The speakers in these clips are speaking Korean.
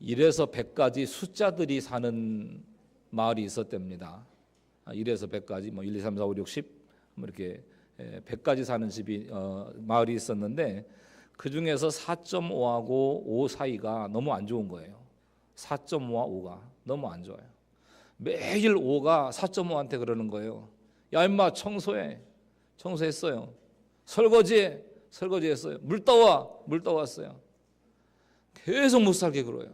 1에서 100까지 숫자들이 사는 마을이 있었답니다. 1에서 100까지 뭐 1, 2, 3, 4, 5, 6, 10 뭐 이렇게 100까지 사는 집이 마을이 있었는데 그 중에서 4.5하고 5 사이가 너무 안 좋은 거예요. 4.5와 5가 너무 안 좋아요. 매일 5가 4.5한테 그러는 거예요. 야 임마 청소했어요. 설거지했어요. 물 떠왔어요. 계속 못 살게 그래요.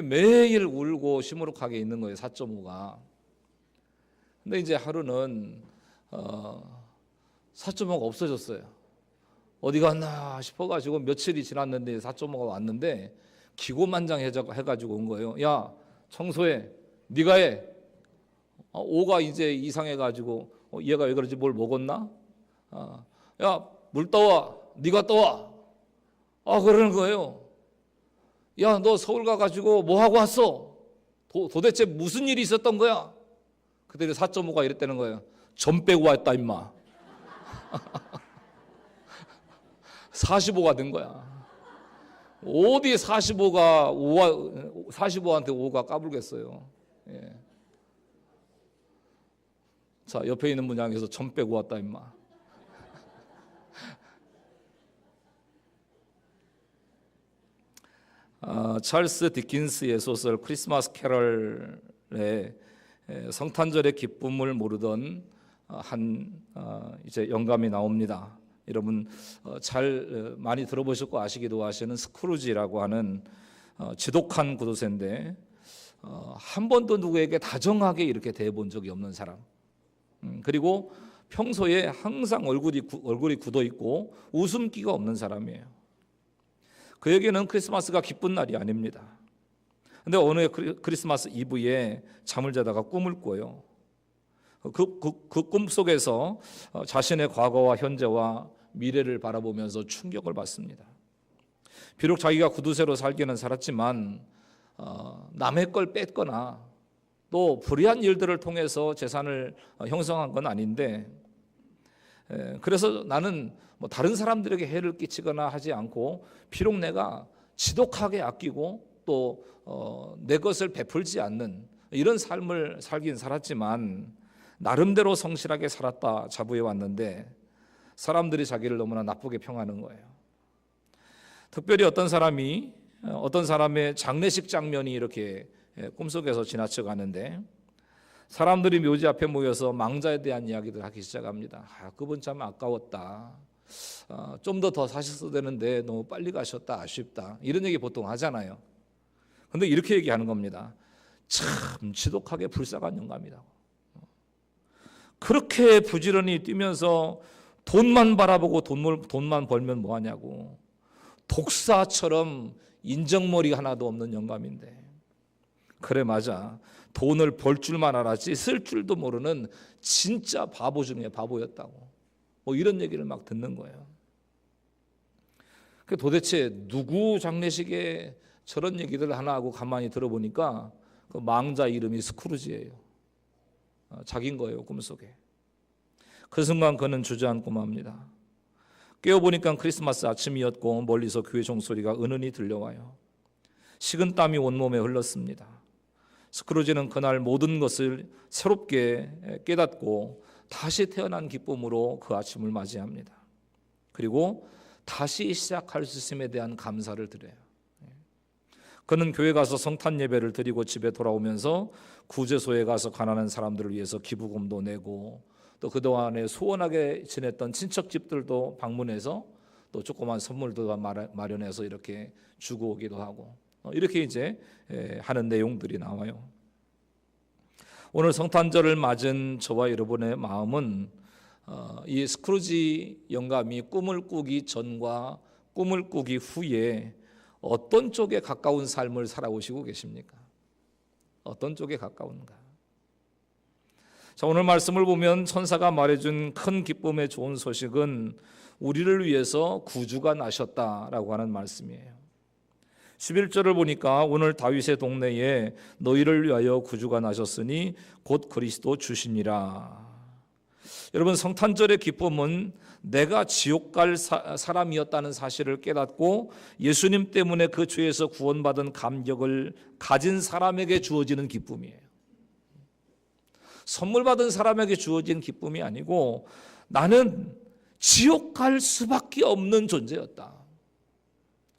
매일 울고 시무룩하게 있는 거예요. 4.5가. 근데 이제 하루는 4.5가 없어졌어요. 어디 갔나 싶어가지고 며칠이 지났는데 4.5가 왔는데 기고만장해가지고 온 거예요. 야 청소해. 네가 해. 5가 이제 이상해가지고 얘가 왜 그러지? 뭘 먹었나? 야 물 떠와. 네가 떠와. 그러는 거예요. 야 너 서울 가가지고 뭐 하고 왔어? 도대체 무슨 일이 있었던 거야? 그때 4.5가 이랬다는 거예요. 점 빼고 왔다 임마. 45가 된 거야. 어디 45한테 5가 까불겠어요. 예. 자 옆에 있는 분 향해서 점 빼고 왔다 임마. 찰스 디킨스의 소설 크리스마스 캐럴에 성탄절의 기쁨을 모르던 이제 영감이 나옵니다. 여러분 많이 들어보셨고 아시기도 하시는 스크루지라고 하는 지독한 구두쇠인데 한 번도 누구에게 다정하게 이렇게 대해본 적이 없는 사람. 그리고 평소에 항상 얼굴이 굳어 있고 웃음기가 없는 사람이에요. 그에게는 크리스마스가 기쁜 날이 아닙니다. 근데 어느 해 크리스마스 이브에 잠을 자다가 꿈을 꿔요. 그 꿈 속에서 자신의 과거와 현재와 미래를 바라보면서 충격을 받습니다. 비록 자기가 구두쇠로 살기는 살았지만 남의 걸 뺐거나 또 불의한 일들을 통해서 재산을 형성한 건 아닌데 그래서 나는 뭐 다른 사람들에게 해를 끼치거나 하지 않고 비록 내가 지독하게 아끼고 또 내 것을 베풀지 않는 이런 삶을 살긴 살았지만 나름대로 성실하게 살았다 자부해 왔는데 사람들이 자기를 너무나 나쁘게 평하는 거예요. 특별히 어떤 사람의 장례식 장면이 이렇게 꿈속에서 지나쳐 가는데 사람들이 묘지 앞에 모여서 망자에 대한 이야기를 하기 시작합니다. 그분 참 아까웠다. 좀 더 사셨어야 되는데 너무 빨리 가셨다. 아쉽다. 이런 얘기 보통 하잖아요. 그런데 이렇게 얘기하는 겁니다. 참 지독하게 불쌍한 영감이다. 그렇게 부지런히 뛰면서 돈만 바라보고 돈만 벌면 뭐하냐고. 독사처럼 인정머리 하나도 없는 영감인데. 그래 맞아. 돈을 벌 줄만 알았지 쓸 줄도 모르는 진짜 바보 중에 바보였다고. 뭐 이런 얘기를 막 듣는 거예요. 도대체 누구 장례식에 저런 얘기들 하나 하고 가만히 들어보니까 그 망자 이름이 스크루지예요. 자기인 거예요 꿈속에. 그 순간 그는 주저앉고 맙니다. 깨어보니까 크리스마스 아침이었고 멀리서 교회 종소리가 은은히 들려와요. 식은땀이 온몸에 흘렀습니다. 스크루지는 그날 모든 것을 새롭게 깨닫고 다시 태어난 기쁨으로 그 아침을 맞이합니다. 그리고 다시 시작할 수 있음에 대한 감사를 드려요. 그는 교회 가서 성탄 예배를 드리고 집에 돌아오면서 구제소에 가서 가난한 사람들을 위해서 기부금도 내고 또 그동안에 소원하게 지냈던 친척집들도 방문해서 또 조그만 선물도 마련해서 이렇게 주고 오기도 하고 이렇게 이제 하는 내용들이 나와요. 오늘 성탄절을 맞은 저와 여러분의 마음은 이 스크루지 영감이 꿈을 꾸기 전과 꿈을 꾸기 후에 어떤 쪽에 가까운 삶을 살아오시고 계십니까? 어떤 쪽에 가까운가? 자, 오늘 말씀을 보면 천사가 말해준 큰 기쁨의 좋은 소식은 우리를 위해서 구주가 나셨다라고 하는 말씀이에요. 11절을 보니까 오늘 다윗의 동네에 너희를 위하여 구주가 나셨으니 곧 그리스도 주시니라. 여러분 성탄절의 기쁨은 내가 지옥 갈 사람이었다는 사실을 깨닫고 예수님 때문에 그 죄에서 구원받은 감격을 가진 사람에게 주어지는 기쁨이에요. 선물 받은 사람에게 주어진 기쁨이 아니고 나는 지옥 갈 수밖에 없는 존재였다.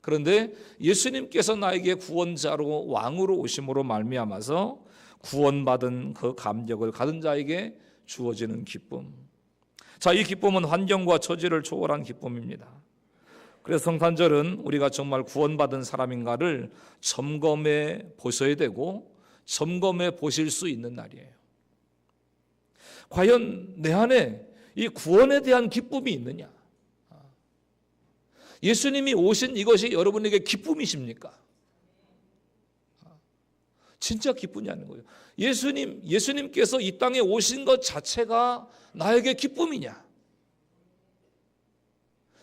그런데 예수님께서 나에게 구원자로 왕으로 오심으로 말미암아서 구원받은 그 감격을 가진 자에게 주어지는 기쁨. 자, 이 기쁨은 환경과 처지를 초월한 기쁨입니다. 그래서 성탄절은 우리가 정말 구원받은 사람인가를 점검해 보셔야 되고 점검해 보실 수 있는 날이에요. 과연 내 안에 이 구원에 대한 기쁨이 있느냐? 예수님이 오신 이것이 여러분에게 기쁨이십니까? 진짜 기쁘냐는 거예요. 예수님께서 이 땅에 오신 것 자체가 나에게 기쁨이냐?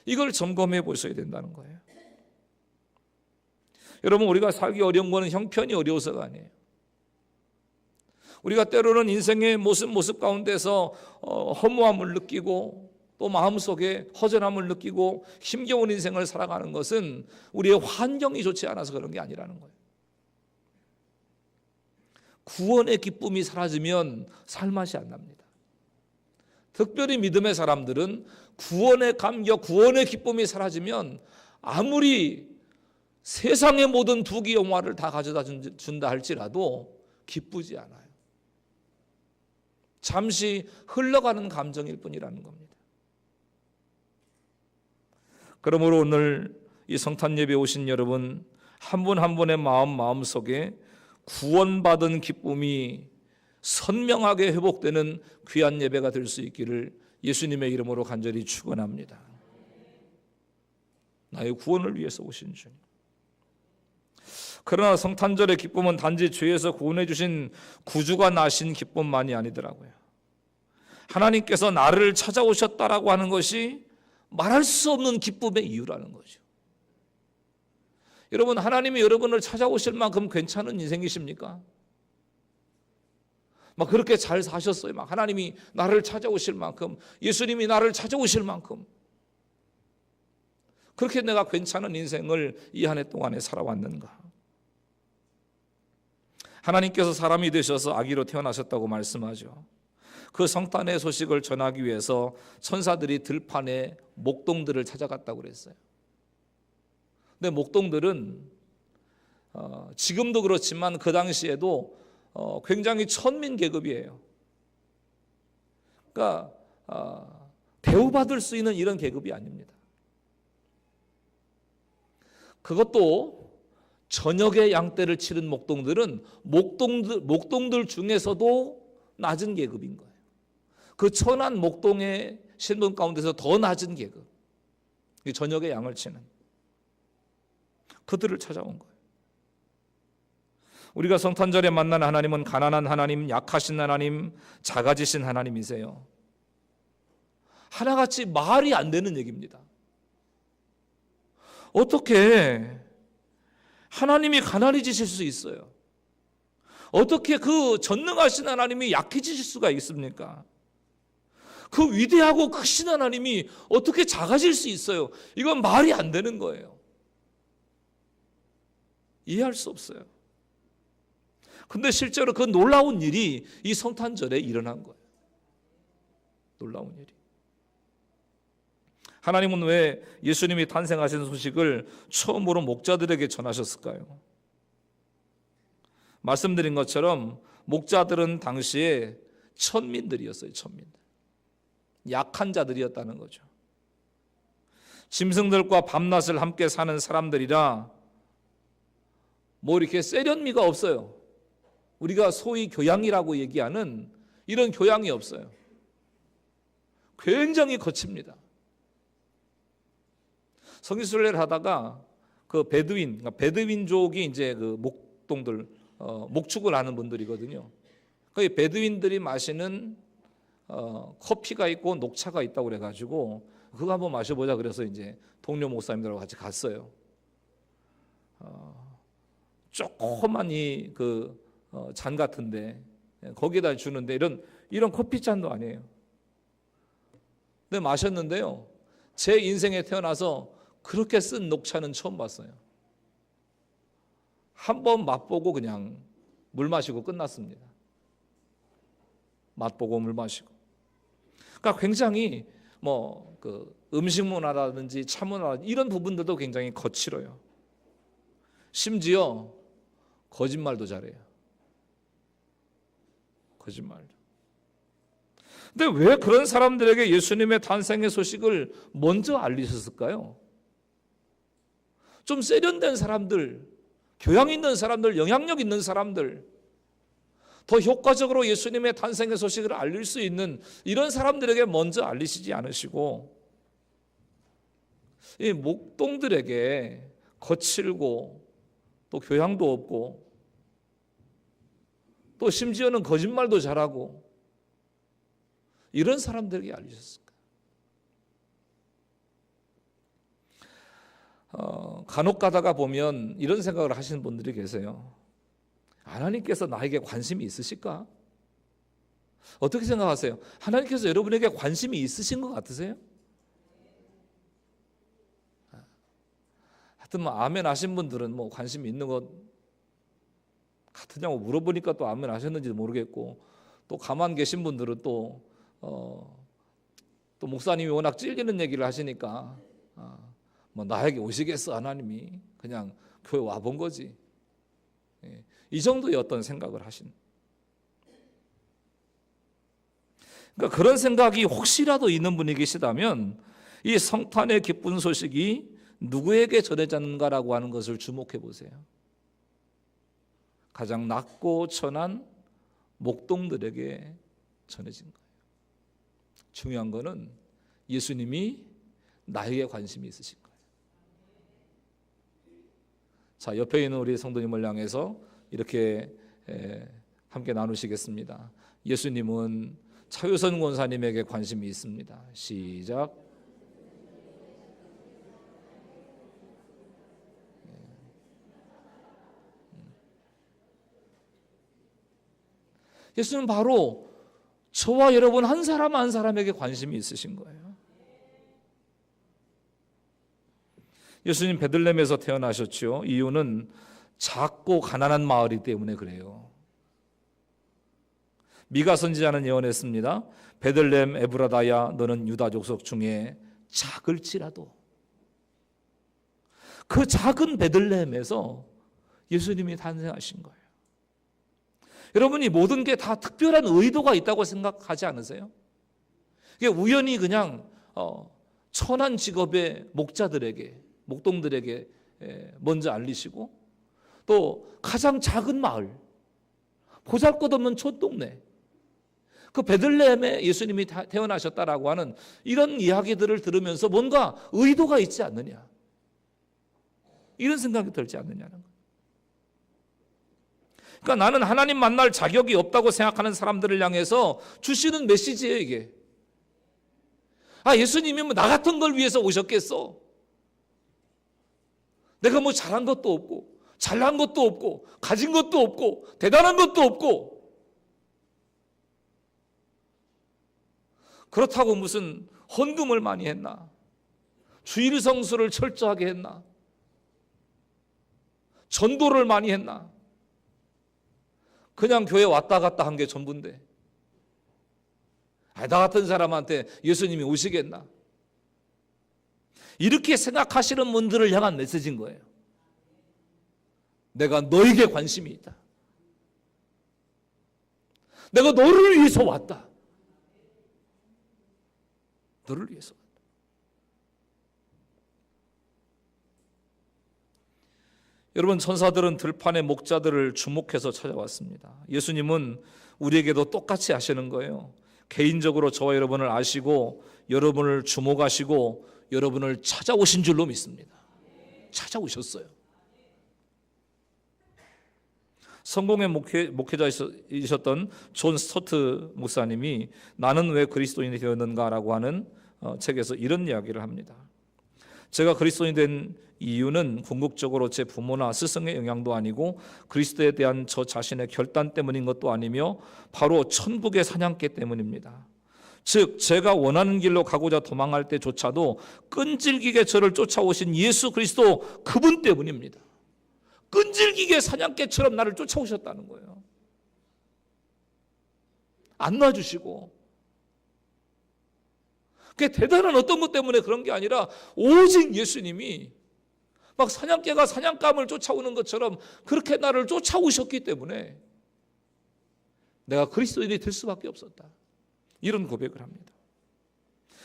이걸 점검해 보셔야 된다는 거예요. 여러분, 우리가 살기 어려운 거는 형편이 어려워서가 아니에요. 우리가 때로는 인생의 모습 가운데서 허무함을 느끼고 또 마음속에 허전함을 느끼고 힘겨운 인생을 살아가는 것은 우리의 환경이 좋지 않아서 그런 게 아니라는 거예요. 구원의 기쁨이 사라지면 살맛이 안 납니다. 특별히 믿음의 사람들은 구원의 감격, 구원의 기쁨이 사라지면 아무리 세상의 모든 부귀 영화를 다 가져다 준다 할지라도 기쁘지 않아요. 잠시 흘러가는 감정일 뿐이라는 겁니다. 그러므로 오늘 이 성탄 예배에 오신 여러분 한 분 한 분의 마음속에 구원받은 기쁨이 선명하게 회복되는 귀한 예배가 될 수 있기를 예수님의 이름으로 간절히 축원합니다. 나의 구원을 위해서 오신 주님. 그러나 성탄절의 기쁨은 단지 죄에서 구원해 주신 구주가 나신 기쁨만이 아니더라고요. 하나님께서 나를 찾아오셨다라고 하는 것이 말할 수 없는 기쁨의 이유라는 거죠. 여러분, 하나님이 여러분을 찾아오실 만큼 괜찮은 인생이십니까? 막 그렇게 잘 사셨어요. 막 하나님이 나를 찾아오실 만큼, 예수님이 나를 찾아오실 만큼 그렇게 내가 괜찮은 인생을 이 한 해 동안에 살아왔는가? 하나님께서 사람이 되셔서 아기로 태어나셨다고 말씀하죠. 그 성탄의 소식을 전하기 위해서 천사들이 들판에 목동들을 찾아갔다고 그랬어요. 근데 목동들은 지금도 그렇지만 그 당시에도 굉장히 천민 계급이에요. 그러니까 대우받을 수 있는 이런 계급이 아닙니다. 그것도 저녁에 양떼를 치른 목동들은 목동들 중에서도 낮은 계급인 거예요. 그 천한 목동의 신분 가운데서 더 낮은 계급, 저녁에 양을 치는 그들을 찾아온 거예요. 우리가 성탄절에 만난 하나님은 가난한 하나님, 약하신 하나님, 작아지신 하나님이세요. 하나같이 말이 안 되는 얘기입니다. 어떻게 하나님이 가난해지실 수 있어요? 어떻게 그 전능하신 하나님이 약해지실 수가 있습니까? 그 위대하고 크신 하나님이 어떻게 작아질 수 있어요? 이건 말이 안 되는 거예요. 이해할 수 없어요. 근데 실제로 그 놀라운 일이 이 성탄절에 일어난 거예요. 놀라운 일이. 하나님은 왜 예수님이 탄생하신 소식을 처음으로 목자들에게 전하셨을까요? 말씀드린 것처럼 목자들은 당시에 천민들이었어요. 천민들. 약한 자들이었다는 거죠. 짐승들과 밤낮을 함께 사는 사람들이라 뭐 이렇게 세련미가 없어요. 우리가 소위 교양이라고 얘기하는 이런 교양이 없어요. 굉장히 거칩니다. 성지순례를 하다가 그 베드윈족이 이제 그 목동들 목축을 하는 분들이거든요. 그 베드윈들이 마시는 커피가 있고 녹차가 있다고 그래가지고 그거 한번 마셔보자 그래서 이제 동료 목사님들하고 같이 갔어요. 조그만 이 그 잔 같은데 거기에다 주는데 이런 커피 잔도 아니에요. 근데 마셨는데요. 제 인생에 태어나서 그렇게 쓴 녹차는 처음 봤어요. 한 번 맛보고 그냥 물 마시고 끝났습니다. 맛보고 물 마시고. 그러니까 굉장히 그 음식 문화라든지 차 문화라든지 이런 부분들도 굉장히 거칠어요. 심지어 거짓말도 잘해요. 거짓말도. 근데 왜 그런 사람들에게 예수님의 탄생의 소식을 먼저 알리셨을까요? 좀 세련된 사람들, 교양 있는 사람들, 영향력 있는 사람들, 더 효과적으로 예수님의 탄생의 소식을 알릴 수 있는 이런 사람들에게 먼저 알리시지 않으시고 이 목동들에게 거칠고 또 교양도 없고 또 심지어는 거짓말도 잘하고 이런 사람들에게 알리셨을까? 간혹 가다가 보면 이런 생각을 하시는 분들이 계세요. 하나님께서 나에게 관심이 있으실까? 어떻게 생각하세요? 하나님께서 여러분에게 관심이 있으신 것 같으세요? 하여튼 아멘 하신 분들은 관심이 있는 것 같으냐고 물어보니까 또 아멘 하셨는지도 모르겠고, 또 가만 계신 분들은 또 목사님이 워낙 찔리는 얘기를 하시니까 나에게 오시겠어 하나님이, 그냥 교회 와본 거지. 이 정도의 어떤 생각을 하신. 그러니까 그런 생각이 혹시라도 있는 분이 계시다면 이 성탄의 기쁜 소식이 누구에게 전해졌는가라고 하는 것을 주목해 보세요. 가장 낮고 천한 목동들에게 전해진 거예요. 중요한 거는 예수님이 나에게 관심이 있으신 거예요. 자, 옆에 있는 우리 성도님을 향해서 이렇게 함께 나누시겠습니다. 예수님은 차유선 권사님에게 관심이 있습니다. 시작. 예수님은 바로 저와 여러분 한 사람 한 사람에게 관심이 있으신 거예요. 예수님 베들레헴에서 태어나셨죠. 이유는 작고 가난한 마을이기 때문에 그래요. 미가 선지자는 예언했습니다. 베들레헴 에브라다야, 너는 유다 족속 중에 작을지라도. 그 작은 베들레헴에서 예수님이 탄생하신 거예요. 여러분이 모든 게 다 특별한 의도가 있다고 생각하지 않으세요? 이게 우연히 그냥 천한 직업의 목자들에게, 목동들에게 먼저 알리시고, 또 가장 작은 마을, 보잘것없는 촌동네, 그 베들레헴에 예수님이 태어나셨다라고 하는 이런 이야기들을 들으면서 뭔가 의도가 있지 않느냐, 이런 생각이 들지 않느냐는 거예요. 그러니까 나는 하나님 만날 자격이 없다고 생각하는 사람들을 향해서 주시는 메시지예요, 이게. 예수님이면 나 같은 걸 위해서 오셨겠어. 내가 뭐 잘한 것도 없고, 잘난 것도 없고, 가진 것도 없고, 대단한 것도 없고, 그렇다고 무슨 헌금을 많이 했나? 주일 성수를 철저하게 했나? 전도를 많이 했나? 그냥 교회 왔다 갔다 한 게 전부인데, 나 같은 사람한테 예수님이 오시겠나? 이렇게 생각하시는 분들을 향한 메시지인 거예요. 내가 너에게 관심이 있다. 내가 너를 위해서 왔다. 너를 위해서 왔다. 여러분, 천사들은 들판의 목자들을 주목해서 찾아왔습니다. 예수님은 우리에게도 똑같이 하시는 거예요. 개인적으로 저와 여러분을 아시고 여러분을 주목하시고 여러분을 찾아오신 줄로 믿습니다. 찾아오셨어요. 성공의 목회자이셨던 존 스토트 목사님이 나는 왜 그리스도인이 되었는가라고 하는 책에서 이런 이야기를 합니다. 제가 그리스도인이 된 이유는 궁극적으로 제 부모나 스승의 영향도 아니고 그리스도에 대한 저 자신의 결단 때문인 것도 아니며 바로 천국의 사냥개 때문입니다. 즉 제가 원하는 길로 가고자 도망할 때조차도 끈질기게 저를 쫓아오신 예수 그리스도 그분 때문입니다. 끈질기게 사냥개처럼 나를 쫓아오셨다는 거예요. 안 놔주시고. 그게 대단한 어떤 것 때문에 그런 게 아니라 오직 예수님이 막 사냥개가 사냥감을 쫓아오는 것처럼 그렇게 나를 쫓아오셨기 때문에 내가 그리스도인이 될 수밖에 없었다. 이런 고백을 합니다.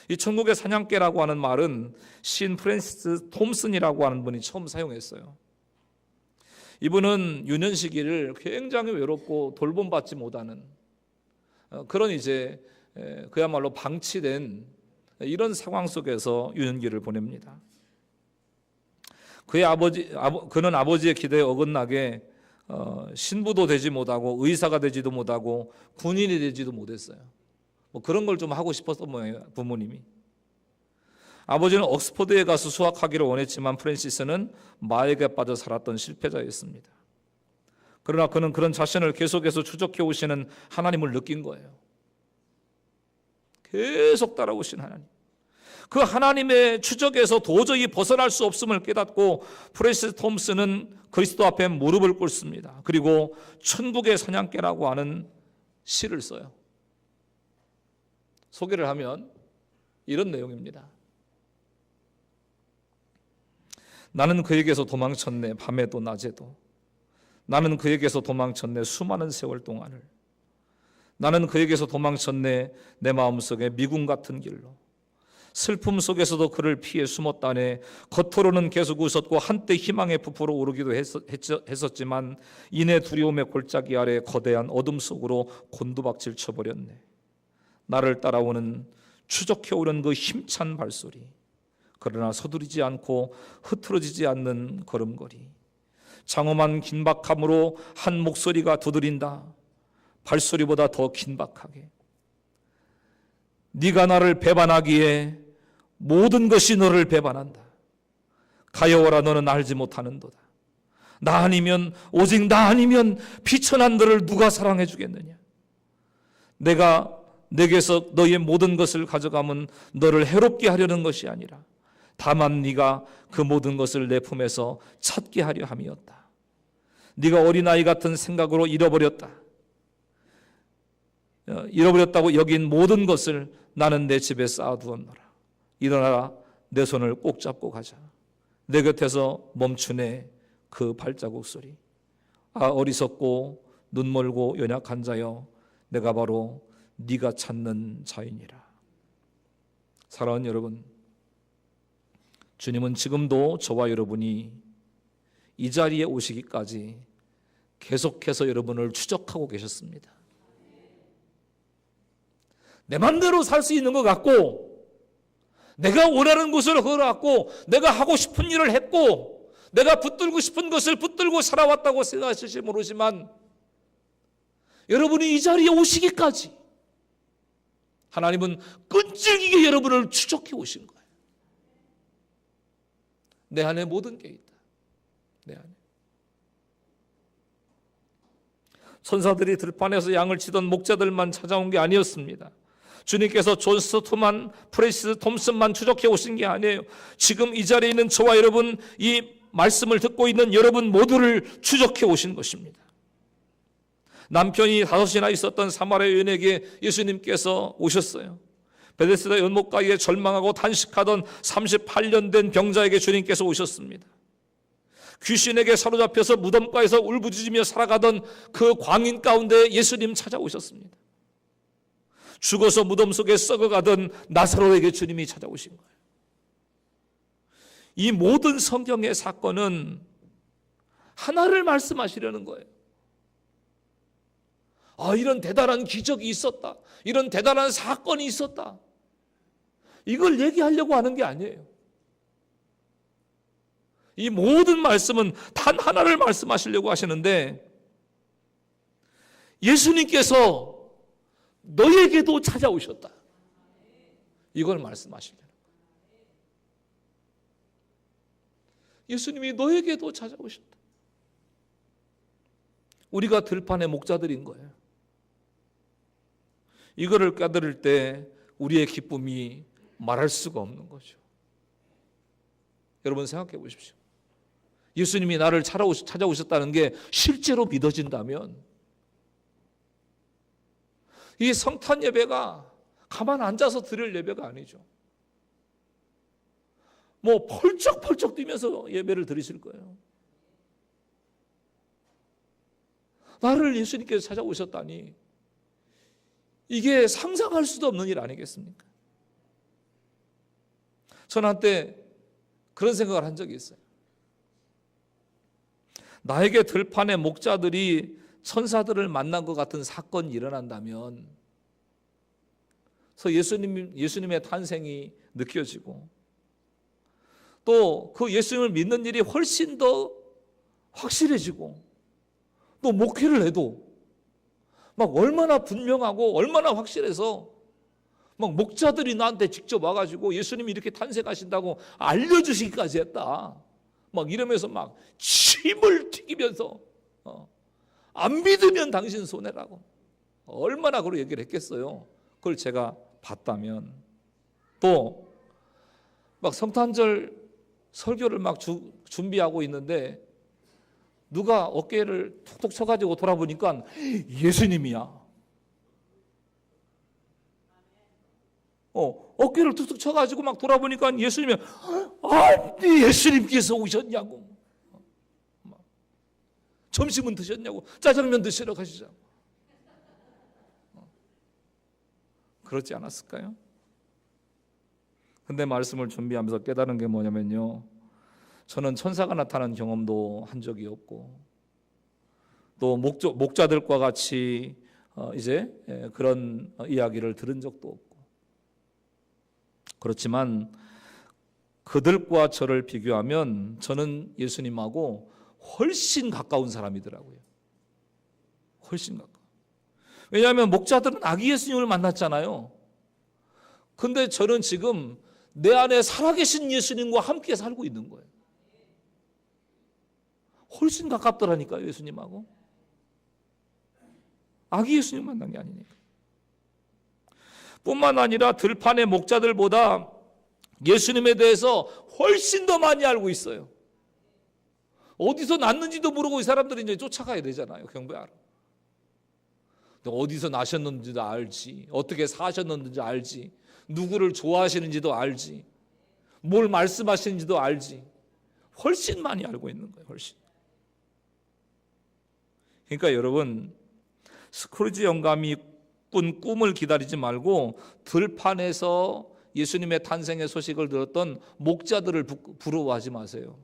이 천국의 사냥개라고 하는 말은 신 프랜시스 톰슨이라고 하는 분이 처음 사용했어요. 이분은 유년시기를 굉장히 외롭고 돌봄받지 못하는 그런 이제 그야말로 방치된 이런 상황 속에서 유년기를 보냅니다. 그는 아버지의 기대에 어긋나게 신부도 되지 못하고 의사가 되지도 못하고 군인이 되지도 못했어요. 뭐 그런 걸 좀 하고 싶었던 모양이에요, 부모님이. 아버지는 옥스퍼드에 가서 수학하기를 원했지만 프랜시스는 마약에 빠져 살았던 실패자였습니다. 그러나 그는 그런 자신을 계속해서 추적해 오시는 하나님을 느낀 거예요. 계속 따라오신 하나님. 그 하나님의 추적에서 도저히 벗어날 수 없음을 깨닫고 프랜시스 톰슨은 그리스도 앞에 무릎을 꿇습니다. 그리고 천국의 사냥개라고 하는 시를 써요. 소개를 하면 이런 내용입니다. 나는 그에게서 도망쳤네, 밤에도 낮에도. 나는 그에게서 도망쳤네, 수많은 세월 동안을. 나는 그에게서 도망쳤네, 내 마음속에 미궁 같은 길로. 슬픔 속에서도 그를 피해 숨었다네. 겉으로는 계속 웃었고 한때 희망의 부풀어 오르기도 했었지만 이내 두려움의 골짜기 아래 거대한 어둠 속으로 곤두박질 쳐버렸네. 나를 따라오는 추적해오는 그 힘찬 발소리, 그러나 서두르지 않고 흐트러지지 않는 걸음걸이, 장엄한 긴박함으로 한 목소리가 두드린다. 발소리보다 더 긴박하게. 네가 나를 배반하기에 모든 것이 너를 배반한다. 가여워라, 너는 알지 못하는도다. 나 아니면, 오직 나 아니면 비천한 너를 누가 사랑해 주겠느냐. 내가 내게서 너의 모든 것을 가져가면 너를 해롭게 하려는 것이 아니라 다만 네가 그 모든 것을 내 품에서 찾게 하려 함이었다. 네가 어린아이 같은 생각으로 잃어버렸다고 여긴 모든 것을 나는 내 집에 쌓아두었노라. 일어나라, 내 손을 꼭 잡고 가자. 내 곁에서 멈추네 그 발자국 소리. 아, 어리석고 눈멀고 연약한 자여, 내가 바로 네가 찾는 자이니라. 사랑하는 여러분, 주님은 지금도 저와 여러분이 이 자리에 오시기까지 계속해서 여러분을 추적하고 계셨습니다. 내 맘대로 살 수 있는 것 같고, 내가 원하는 곳을 걸어왔고, 내가 하고 싶은 일을 했고, 내가 붙들고 싶은 것을 붙들고 살아왔다고 생각하실지 모르지만, 여러분이 이 자리에 오시기까지 하나님은 끈질기게 여러분을 추적해 오신 거예요. 내 안에 모든 게 있다. 내 안에. 천사들이 들판에서 양을 치던 목자들만 찾아온 게 아니었습니다. 주님께서 존 스토트만, 프랜시스 톰슨만 추적해 오신 게 아니에요. 지금 이 자리에 있는 저와 여러분, 이 말씀을 듣고 있는 여러분 모두를 추적해 오신 것입니다. 남편이 5이나 있었던 사마리아 여인에게 예수님께서 오셨어요. 베데스다 연못가에 절망하고 단식하던 38년 된 병자에게 주님께서 오셨습니다. 귀신에게 사로잡혀서 무덤가에서 울부짖으며 살아가던 그 광인 가운데 예수님 찾아오셨습니다. 죽어서 무덤 속에 썩어가던 나사로에게 주님이 찾아오신 거예요. 이 모든 성경의 사건은 하나를 말씀하시려는 거예요. 아, 이런 대단한 기적이 있었다. 이런 대단한 사건이 있었다. 이걸 얘기하려고 하는 게 아니에요. 이 모든 말씀은 단 하나를 말씀하시려고 하시는데, 예수님께서 너에게도 찾아오셨다. 이걸 말씀하시려는 거예요. 예수님이 너에게도 찾아오셨다. 우리가 들판의 목자들인 거예요. 이거를 깨달을 때 우리의 기쁨이 말할 수가 없는 거죠. 여러분 생각해 보십시오. 예수님이 나를 찾아오셨다는 게 실제로 믿어진다면 이 성탄 예배가 가만 앉아서 드릴 예배가 아니죠. 뭐 펄쩍펄쩍 뛰면서 예배를 드리실 거예요. 나를 예수님께서 찾아오셨다니 이게 상상할 수도 없는 일 아니겠습니까? 저는 한때 그런 생각을 한 적이 있어요. 나에게 들판의 목자들이 천사들을 만난 것 같은 사건이 일어난다면 그래서 예수님의 탄생이 느껴지고 또 그 예수님을 믿는 일이 훨씬 더 확실해지고 또 목회를 해도 막 얼마나 분명하고 얼마나 확실해서 막 목자들이 나한테 직접 와가지고 예수님이 이렇게 탄생하신다고 알려주시기까지 했다. 막 이러면서 막 침을 튀기면서 안 믿으면 당신 손해라고 얼마나 그런 얘기를 했겠어요. 그걸 제가 봤다면 또 막 성탄절 설교를 막 준비하고 있는데 누가 어깨를 툭툭 쳐가지고 돌아보니까 예수님이야. 어깨를 툭툭 쳐가지고 막 돌아보니까 예수님이 아니 예수님께서 오셨냐고 점심은 드셨냐고 짜장면 드시러 가시자고 그렇지 않았을까요? 근데 말씀을 준비하면서 깨달은 게 뭐냐면요, 저는 천사가 나타난 경험도 한 적이 없고 또 목자들과 같이 이제 그런 이야기를 들은 적도 없고 그렇지만 그들과 저를 비교하면 저는 예수님하고 훨씬 가까운 사람이더라고요. 훨씬 가까워. 왜냐하면 목자들은 아기 예수님을 만났잖아요. 근데 저는 지금 내 안에 살아계신 예수님과 함께 살고 있는 거예요. 훨씬 가깝더라니까요, 예수님하고. 아기 예수님 만난 게 아니니까. 뿐만 아니라 들판의 목자들보다 예수님에 대해서 훨씬 더 많이 알고 있어요. 어디서 났는지도 모르고 이 사람들이 이제 쫓아가야 되잖아요, 경배하러. 어디서 나셨는지도 알지, 어떻게 사셨는지 알지, 누구를 좋아하시는지도 알지, 뭘 말씀하시는지도 알지. 훨씬 많이 알고 있는 거예요, 훨씬. 그러니까 여러분, 스크루지 영감이 꾼 꿈을 기다리지 말고 들판에서 예수님의 탄생의 소식을 들었던 목자들을 부러워하지 마세요.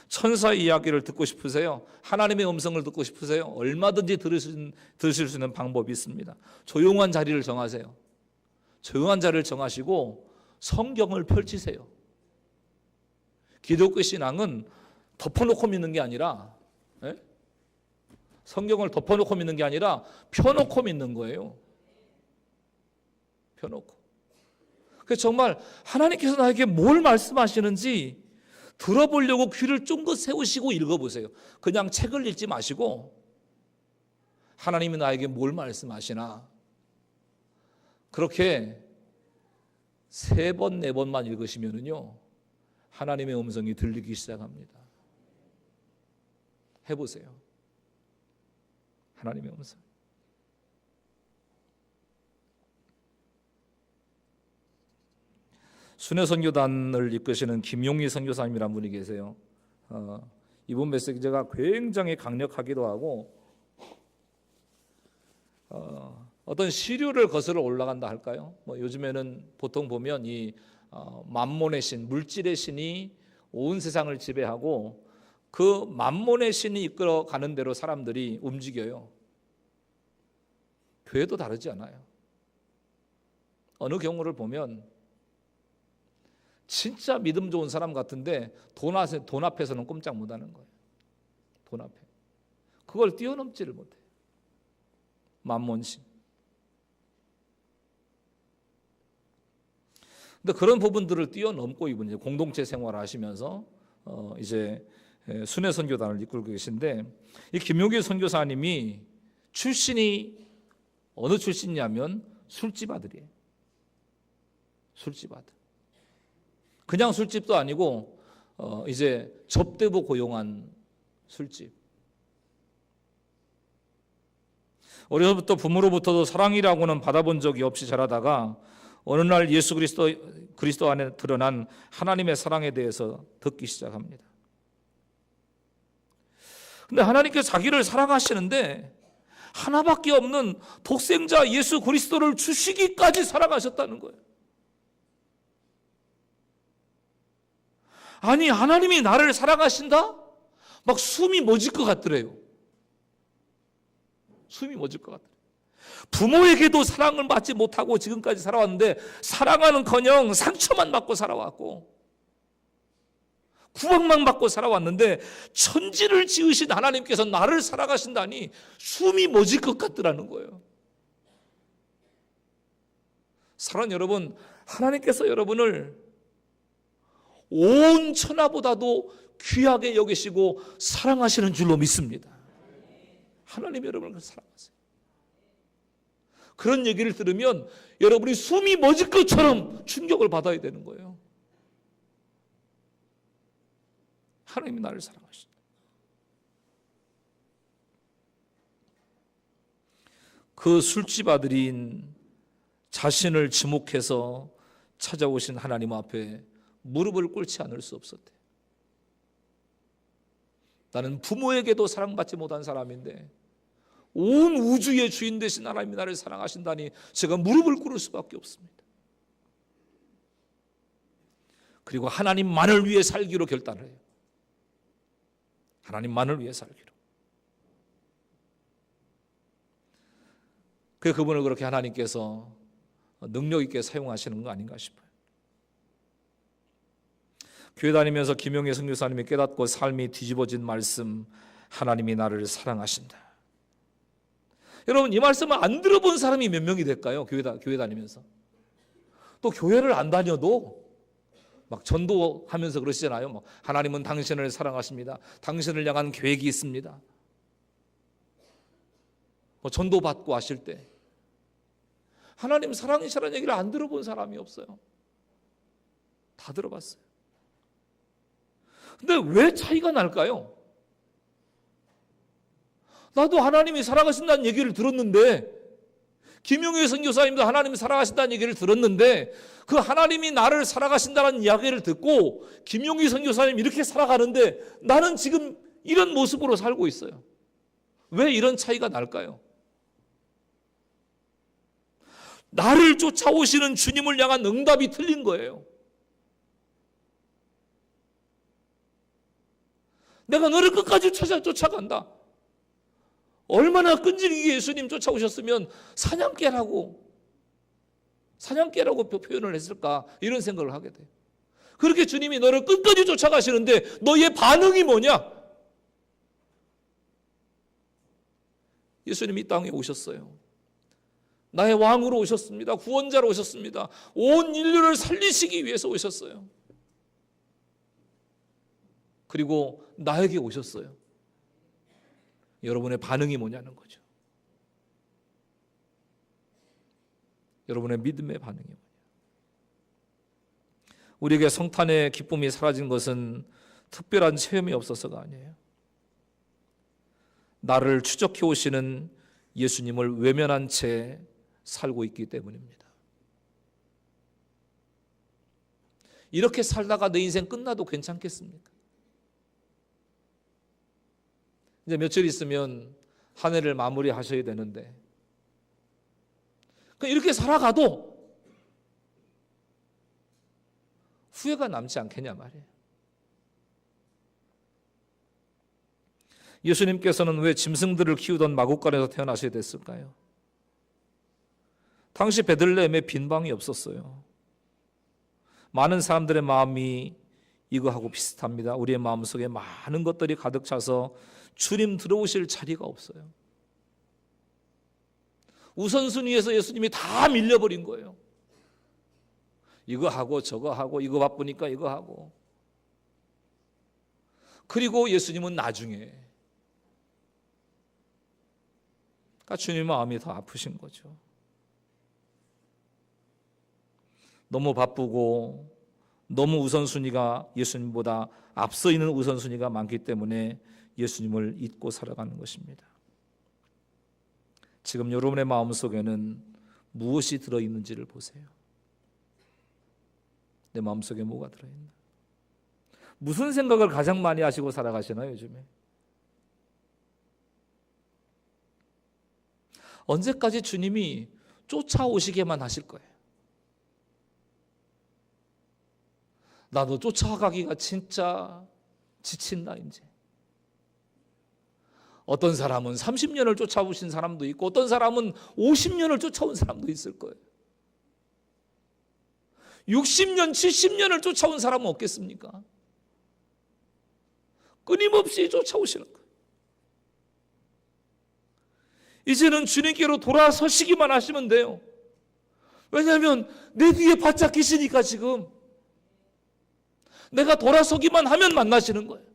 천사 이야기를 듣고 싶으세요? 하나님의 음성을 듣고 싶으세요? 얼마든지 들으실 수 있는 방법이 있습니다. 조용한 자리를 정하세요. 조용한 자리를 정하시고 성경을 펼치세요. 기독교 신앙은 덮어놓고 믿는 게 아니라, 성경을 덮어놓고 믿는 게 아니라 펴놓고 믿는 거예요. 펴놓고. 그래서 정말 하나님께서 나에게 뭘 말씀하시는지 들어보려고 귀를 쫑긋 세우시고 읽어보세요. 그냥 책을 읽지 마시고 하나님이 나에게 뭘 말씀하시나 그렇게 3번, 4번만 읽으시면은요 하나님의 음성이 들리기 시작합니다. 해보세요. 하나님의 음성. 순회 선교단을 이끄시는 김용희 선교사님이라는 분이 계세요. 이분 메시지가 굉장히 강력하기도 하고 어떤 시류를 거슬러 올라간다 할까요? 뭐 요즘에는 보통 보면 이 만몬의 신, 물질의 신이 온 세상을 지배하고 그 만몬의 신이 이끌어가는 대로 사람들이 움직여요. 교회도 다르지 않아요. 어느 경우를 보면 진짜 믿음 좋은 사람 같은데 돈 앞에서는 꼼짝 못하는 거예요. 돈 앞에. 그걸 뛰어넘지를 못해요. 만몬신. 근데 그런 부분들을 뛰어넘고 이분이 공동체 생활을 하시면서 이제 순회 선교단을 이끌고 계신데 이 김용기 선교사님이 출신이 어느 출신이냐면 술집 아들이에요. 술집 아들. 그냥 술집도 아니고 이제 접대부 고용한 술집. 어려서부터 부모로부터도 사랑이라고는 받아본 적이 없이 자라다가 어느 날 예수 그리스도 안에 드러난 하나님의 사랑에 대해서 듣기 시작합니다. 근데 하나님께서 자기를 사랑하시는데 하나밖에 없는 독생자 예수 그리스도를 주시기까지 사랑하셨다는 거예요. 아니, 하나님이 나를 사랑하신다? 막 숨이 멎을 것 같더래요. 숨이 멎을 것 같더래요. 부모에게도 사랑을 받지 못하고 지금까지 살아왔는데 사랑하는커녕 상처만 받고 살아왔고 구박만 받고 살아왔는데 천지를 지으신 하나님께서 나를 사랑하신다니 숨이 멎을 것 같더라는 거예요. 사랑하는 여러분, 하나님께서 여러분을 온 천하보다도 귀하게 여기시고 사랑하시는 줄로 믿습니다. 하나님 여러분을 사랑하세요. 그런 얘기를 들으면 여러분이 숨이 멎을 것처럼 충격을 받아야 되는 거예요. 하나님이 나를 사랑하신다. 그 술집 아들인 자신을 지목해서 찾아오신 하나님 앞에 무릎을 꿇지 않을 수 없었대. 나는 부모에게도 사랑받지 못한 사람인데 온 우주의 주인 되신 하나님이 나를 사랑하신다니 제가 무릎을 꿇을 수밖에 없습니다. 그리고 하나님만을 위해 살기로 결단을 해요. 하나님만을 위해 살기로. 그분을 그렇게 하나님께서 능력 있게 사용하시는 거 아닌가 싶어요. 교회 다니면서 김용희 선교사님이 깨닫고 삶이 뒤집어진 말씀, 하나님이 나를 사랑하신다. 여러분, 이 말씀을 안 들어본 사람이 몇 명이 될까요? 교회 다니면서. 또 교회를 안 다녀도 막 전도하면서 그러시잖아요. 뭐 하나님은 당신을 사랑하십니다. 당신을 향한 계획이 있습니다. 뭐 전도받고 하실 때 하나님 사랑이시라는 얘기를 안 들어본 사람이 없어요. 다 들어봤어요. 근데 왜 차이가 날까요? 나도 하나님이 사랑하신다는 얘기를 들었는데, 김용희 선교사님도 하나님이 사랑하신다는 얘기를 들었는데, 그 하나님이 나를 사랑하신다는 이야기를 듣고 김용희 선교사님 이렇게 살아가는데 나는 지금 이런 모습으로 살고 있어요. 왜 이런 차이가 날까요? 나를 쫓아오시는 주님을 향한 응답이 틀린 거예요. 내가 너를 끝까지 쫓아간다. 얼마나 끈질기게 예수님 쫓아오셨으면 사냥개라고 표현을 했을까, 이런 생각을 하게 돼요. 그렇게 주님이 너를 끝까지 쫓아가시는데 너의 반응이 뭐냐? 예수님이 이 땅에 오셨어요. 나의 왕으로 오셨습니다. 구원자로 오셨습니다. 온 인류를 살리시기 위해서 오셨어요. 그리고 나에게 오셨어요. 여러분의 반응이 뭐냐는 거죠. 여러분의 믿음의 반응이 뭐냐. 우리에게 성탄의 기쁨이 사라진 것은 특별한 체험이 없어서가 아니에요. 나를 추적해 오시는 예수님을 외면한 채 살고 있기 때문입니다. 이렇게 살다가 내 인생 끝나도 괜찮겠습니까? 이제 며칠 있으면 한 해를 마무리하셔야 되는데, 이렇게 살아가도 후회가 남지 않겠냐 말이에요. 예수님께서는 왜 짐승들을 키우던 마구간에서 태어나셔야 됐을까요? 당시 베들레헴에 빈 방이 없었어요. 많은 사람들의 마음이 이거하고 비슷합니다. 우리의 마음속에 많은 것들이 가득 차서 주님 들어오실 자리가 없어요. 우선순위에서 예수님이 다 밀려버린 거예요. 이거 하고 저거 하고, 이거 바쁘니까 이거 하고. 그리고 예수님은 나중에. 그러니까 주님 마음이 더 아프신 거죠. 너무 바쁘고 너무 우선순위가 예수님보다 앞서 있는 우선순위가 많기 때문에 예수님을 잊고 살아가는 것입니다. 지금 여러분의 마음속에는 무엇이 들어있는지를 보세요. 내 마음속에 뭐가 들어있나? 무슨 생각을 가장 많이 하시고 살아가시나요, 요즘에? 언제까지 주님이 쫓아오시게만 하실 거예요? 나도 쫓아가기가 진짜 지친다 이제. 어떤 사람은 30년을 쫓아오신 사람도 있고 어떤 사람은 50년을 쫓아온 사람도 있을 거예요. 60년, 70년을 쫓아온 사람은 없겠습니까? 끊임없이 쫓아오시는 거예요. 이제는 주님께로 돌아서시기만 하시면 돼요. 왜냐하면 내 뒤에 바짝 계시니까 지금 내가 돌아서기만 하면 만나시는 거예요.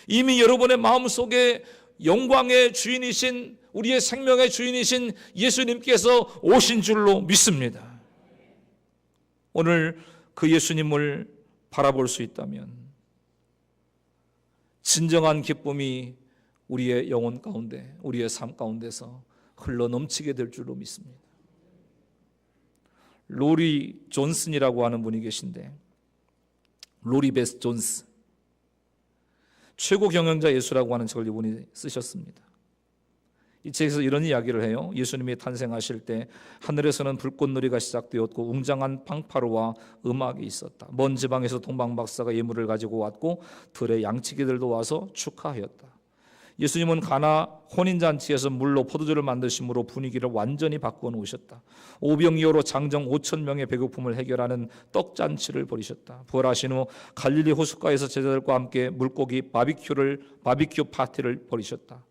이미 여러분의 마음속에 영광의 주인이신 우리의 생명의 주인이신 예수님께서 오신 줄로 믿습니다. 오늘 그 예수님을 바라볼 수 있다면 진정한 기쁨이 우리의 영혼 가운데, 우리의 삶 가운데서 흘러 넘치게 될 줄로 믿습니다. 로리 존슨이라고 하는 분이 계신데, 로리 베스 존스, 최고 경영자 예수라고 하는 책을 이분이 쓰셨습니다. 이 책에서 이런 이야기를 해요. 예수님이 탄생하실 때 하늘에서는 불꽃놀이가 시작되었고 웅장한 팡파르와 음악이 있었다. 먼 지방에서 동방박사가 예물을 가지고 왔고 들에 양치기들도 와서 축하하였다. 예수님은 가나 혼인잔치에서 물로 포도주를 만드심으로 분위기를 완전히 바꾸어 놓으셨다. 오병이어로 장정 5천 명의 배고픔을 해결하는 떡잔치를 벌이셨다. 부활하신 후 갈릴리 호숫가에서 제자들과 함께 물고기 바비큐 파티를 벌이셨다.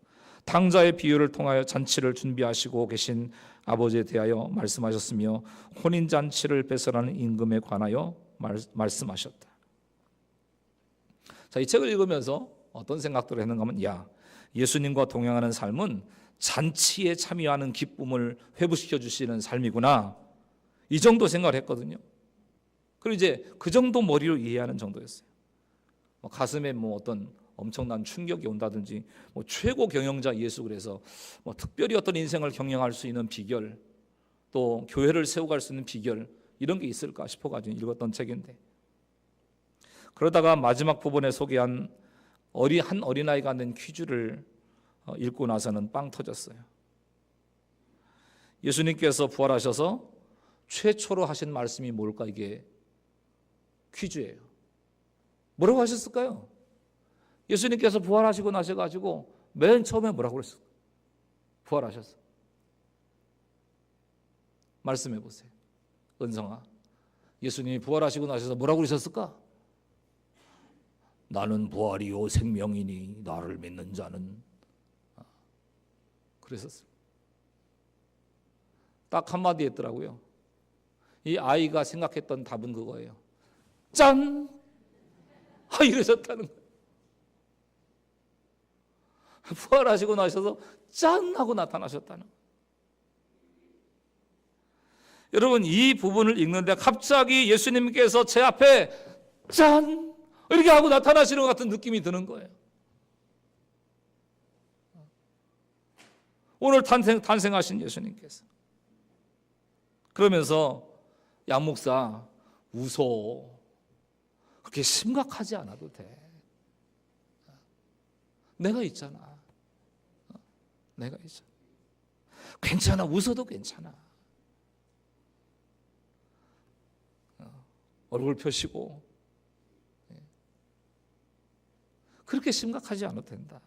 탕자의 비유를 통하여 잔치를 준비하시고 계신 아버지에 대하여 말씀하셨으며 혼인잔치를 배설하는 임금에 관하여 말씀하셨다. 자, 이 책을 읽으면서 어떤 생각들을 했는가 하면, 예수님과 동행하는 삶은 잔치에 참여하는 기쁨을 회복시켜 주시는 삶이구나, 이 정도 생각을 했거든요. 그리고 이제 그 정도 머리로 이해하는 정도였어요. 가슴에 어떤 엄청난 충격이 온다든지 최고 경영자 예수, 그래서 특별히 어떤 인생을 경영할 수 있는 비결, 또 교회를 세워갈 수 있는 비결, 이런 게 있을까 싶어가지고 읽었던 책인데, 그러다가 마지막 부분에 소개한 한 어린아이가 낸 퀴즈를 읽고 나서는 빵 터졌어요. 예수님께서 부활하셔서 최초로 하신 말씀이 뭘까? 이게 퀴즈예요. 뭐라고 하셨을까요? 예수님께서 부활하시고 나셔가지고 맨 처음에 뭐라고 그랬을까요? 부활하셨어. 말씀해 보세요. 은성아, 예수님이 부활하시고 나셔서 뭐라고 그러셨을까? 나는 부활이요 생명이니 나를 믿는 자는, 그랬었어요. 딱 한마디 했더라고요. 이 아이가 생각했던 답은 그거예요. 짠! 이러셨다는 거예요. 부활하시고 나셔서 짠! 하고 나타나셨다는 거예요. 여러분, 이 부분을 읽는데 갑자기 예수님께서 제 앞에 짠! 이렇게 하고 나타나시는 것 같은 느낌이 드는 거예요. 오늘 탄생하신 예수님께서. 그러면서 양 목사, 웃어. 그렇게 심각하지 않아도 돼. 내가 있잖아. 내가 있잖아. 괜찮아. 웃어도 괜찮아. 얼굴 펴시고. 그렇게 심각하지 않아도 된다.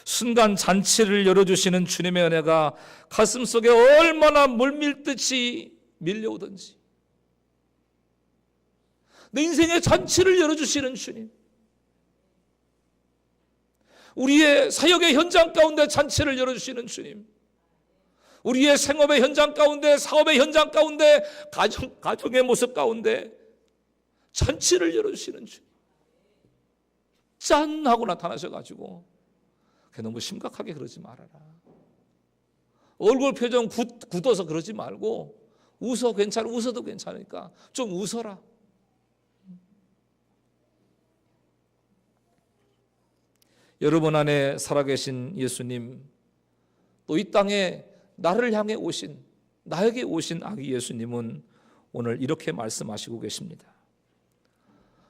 순간 잔치를 열어주시는 주님의 은혜가 가슴속에 얼마나 물밀듯이 밀려오든지, 내 인생의 잔치를 열어주시는 주님, 우리의 사역의 현장 가운데 잔치를 열어주시는 주님, 우리의 생업의 현장 가운데, 사업의 현장 가운데, 가정의 모습 가운데 잔치를 열어주시는 주님, 짠! 하고 나타나셔가지고 너무 심각하게 그러지 말아라. 얼굴 표정 굳어서 그러지 말고 웃어도 괜찮으니까 좀 웃어라. 여러분 안에 살아계신 예수님, 또 이 땅에 나를 향해 오신, 나에게 오신 아기 예수님은 오늘 이렇게 말씀하시고 계십니다.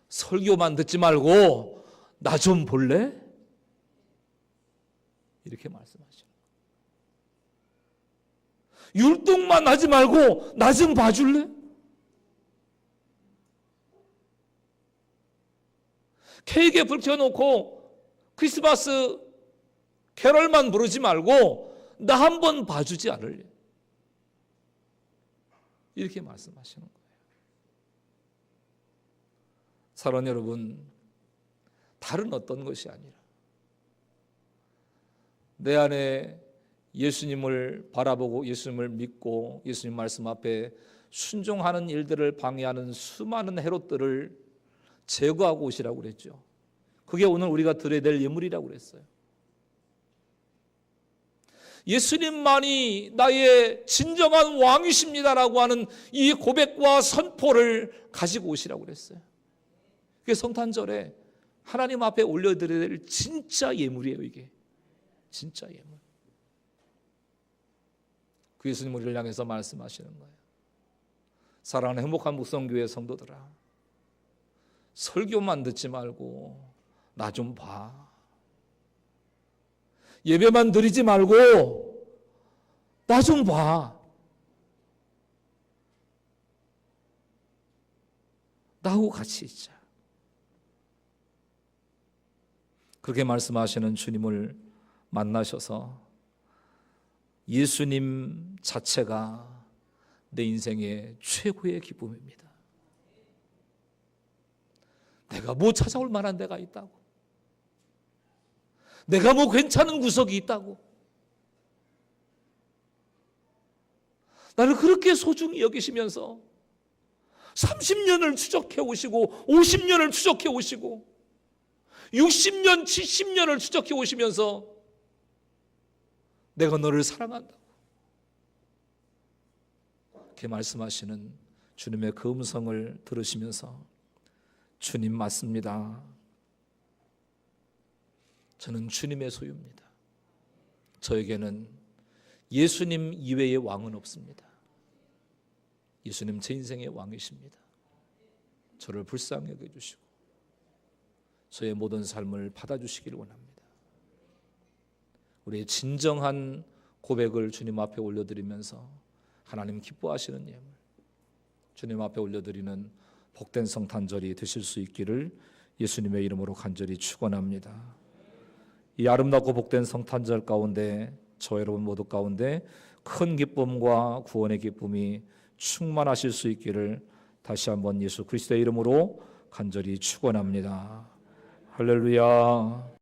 설교만 듣지 말고 나 좀 볼래? 이렇게 말씀하시는 거예요. 율동만 하지 말고 나 좀 봐줄래? 케이크에 불 켜놓고 크리스마스 캐럴만 부르지 말고 나 한번 봐주지 않을래? 이렇게 말씀하시는 거예요. 사랑하는 여러분, 다른 어떤 것이 아니라 내 안에 예수님을 바라보고 예수님을 믿고 예수님 말씀 앞에 순종하는 일들을 방해하는 수많은 헤롯들을 제거하고 오시라고 그랬죠. 그게 오늘 우리가 드려야 될 예물이라고 그랬어요. 예수님만이 나의 진정한 왕이십니다라고 하는 이 고백과 선포를 가지고 오시라고 그랬어요. 그게 성탄절에 하나님 앞에 올려드려야 될 진짜 예물이에요. 이게 진짜 예물. 그 예수님 우리를 향해서 말씀하시는 거예요. 사랑하는 행복한 묵성교회 성도들아, 설교만 듣지 말고 나 좀 봐. 예배만 드리지 말고 나 좀 봐. 나하고 같이 있자. 그렇게 말씀하시는 주님을 만나셔서 예수님 자체가 내 인생의 최고의 기쁨입니다. 내가 뭐 찾아올 만한 데가 있다고, 내가 뭐 괜찮은 구석이 있다고, 나를 그렇게 소중히 여기시면서 30년을 추적해 오시고 50년을 추적해 오시고 60년, 70년을 추적해 오시면서 내가 너를 사랑한다고 이렇게 말씀하시는 주님의 그 음성을 들으시면서 주님 맞습니다. 저는 주님의 소유입니다. 저에게는 예수님 이외의 왕은 없습니다. 예수님 제 인생의 왕이십니다. 저를 불쌍히 여겨주시고 저의 모든 삶을 받아주시기를 원합니다. 우리의 진정한 고백을 주님 앞에 올려드리면서 하나님 기뻐하시는 예물, 주님 앞에 올려드리는 복된 성탄절이 되실 수 있기를 예수님의 이름으로 간절히 축원합니다. 이 아름답고 복된 성탄절 가운데 저 여러분 모두 가운데 큰 기쁨과 구원의 기쁨이 충만하실 수 있기를 다시 한번 예수 그리스도의 이름으로 간절히 축원합니다. 할렐루야.